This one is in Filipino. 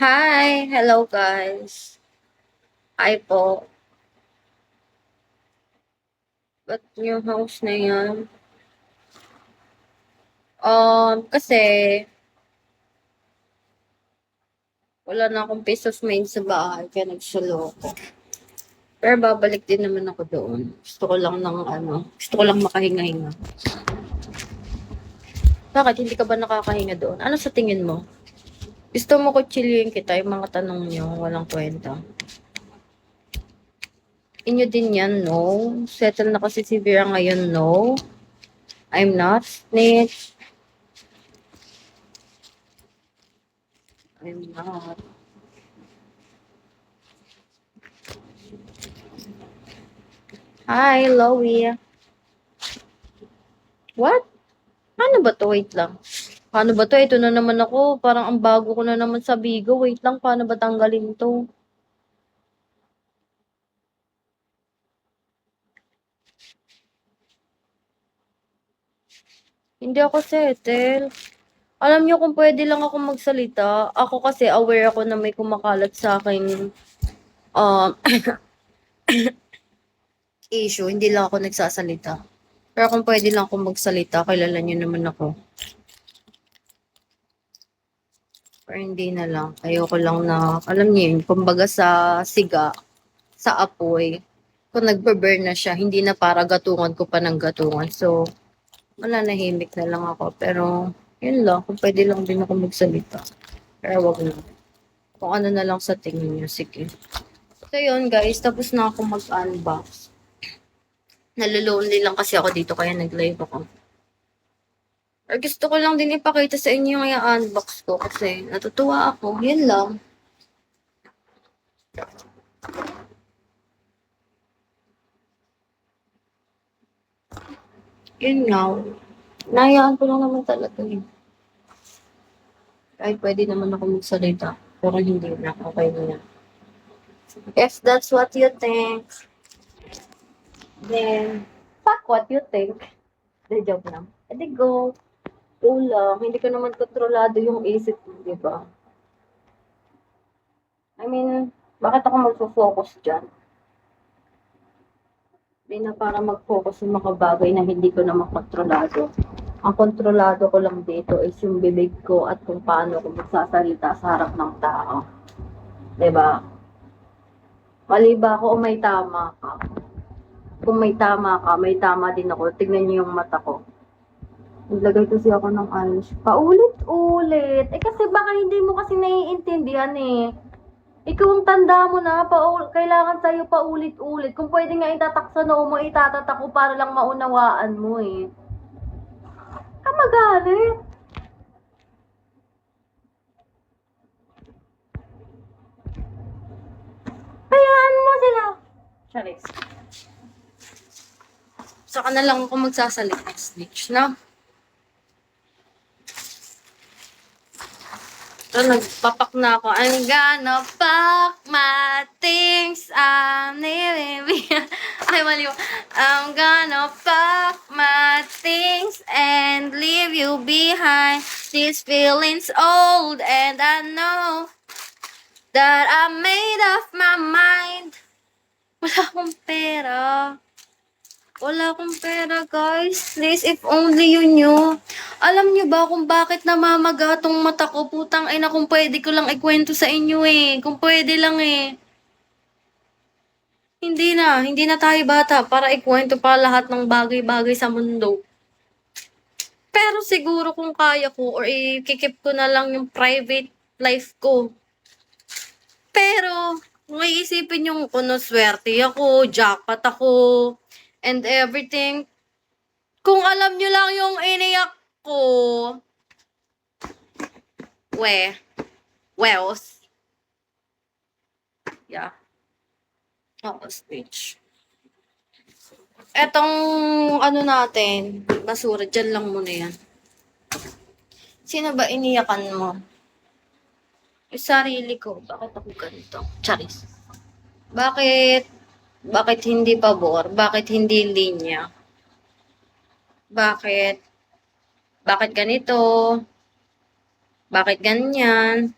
Hi! Hello guys. Hi po. Ba't yung house na yan? Kasi wala na akong peace of mind sa bahay kaya nagsulo ako. Pero babalik din naman ako doon. Gusto ko lang makahinga-hinga. Bakit hindi ka ba nakakahinga doon? Ano sa tingin mo? Gusto mo ko chillin kita yung mga tanong niyo, walang kwenta. Inyo din yan, no? Settle na kasi si Vera ngayon, no? I'm not snitch. I'm not. Hi, Loie. What? Paano ba 'to? Wait lang. Paano ba 'to? Ito na naman ako. Parang ang bago ko na naman sa Bigo. Wait lang, paano ba tanggalin 'to? Hindi ako settle. Alam niyo kung pwede lang ako magsalita, ako kasi aware ako na may kumakalat sa aking um, issue. Hindi lang ako nagsasalita. Pero kung pwede lang ako magsalita, kilala niyo naman ako. Pero hindi na lang. Ayoko lang na, alam niyo yun, kumbaga sa siga, sa apoy, kung nagbe-burn na siya, hindi na para gatungan ko pa ng gatungan. So, wala, nahimik na lang ako. Pero, yun lang, kung pwede lang din ako magsalita. Pero wag na. Kung ano na lang sa tingin niyo, sige. So, yun guys, tapos na ako mag-unbox. Nalulonely lang kasi ako dito, kaya nag-live ako. Or gusto ko lang din ipakita sa inyo yung i-unbox ko kasi natutuwa ako. Yun lang. Yun nga. Nahayaan ko lang naman talaga yun. Kahit pwede naman ako magsalita. Pero hindi na. Okay na yan. If that's what you think, then, fuck what you think. The joke lang. E di go. Go lang. Hindi ko naman kontrolado yung isip mo, di ba? I mean, bakit ako magfo-focus dyan? Hindi na para mag-focus yung mga bagay na hindi ko naman kontrolado. Ang kontrolado ko lang dito is yung bibig ko at kung paano ko magsasalita sa harap ng tao. 'Di ba? Mali ba ako o may tama ka? Kung may tama ka, may tama din ako. Tignan niyo yung mata ko. Naglagay kasi ako ng eyes. Paulit-ulit. Eh kasi baka hindi mo kasi naiintindihan eh. Ikaw ang tanda mo na, kailangan sa'yo paulit-ulit. Kung pwede nga itatak sa noo mo, itatatak ko para lang maunawaan mo eh. Ka magalit. Hayaan mo sila. Charis. Saka na lang ako magsasalita, snitch, no? So, nagpapak na ako. I'm gonna pack my things. I'm leaving. Ay, mali mo. I'm gonna pack my things and leave you behind. These feelings old and I know that I made up my mind. Wala akong pera. Wala akong pera, guys. Please, if only you knew. Alam niyo ba kung bakit namamaga tong mata ko? Putang ina, kung pwede ko lang ikwento sa inyo eh. Kung pwede lang eh. Hindi na tayo bata para ikwento pa lahat ng bagay-bagay sa mundo. Pero siguro kung kaya ko or ikikip ko na lang yung private life ko. Pero, may isipin yung kuno swerte ako, jackpot ako, and everything. Kung alam nyo lang yung iniyak ko, wealth. Yeah. Oo, speech. Etong ano natin, basura, dyan lang muna yan. Sino ba iniyakan mo? Yung sarili ko. Bakit ako ganito? Charis. Bakit? Bakit hindi pabor? Bakit hindi linya? Bakit? Bakit ganito? Bakit ganyan?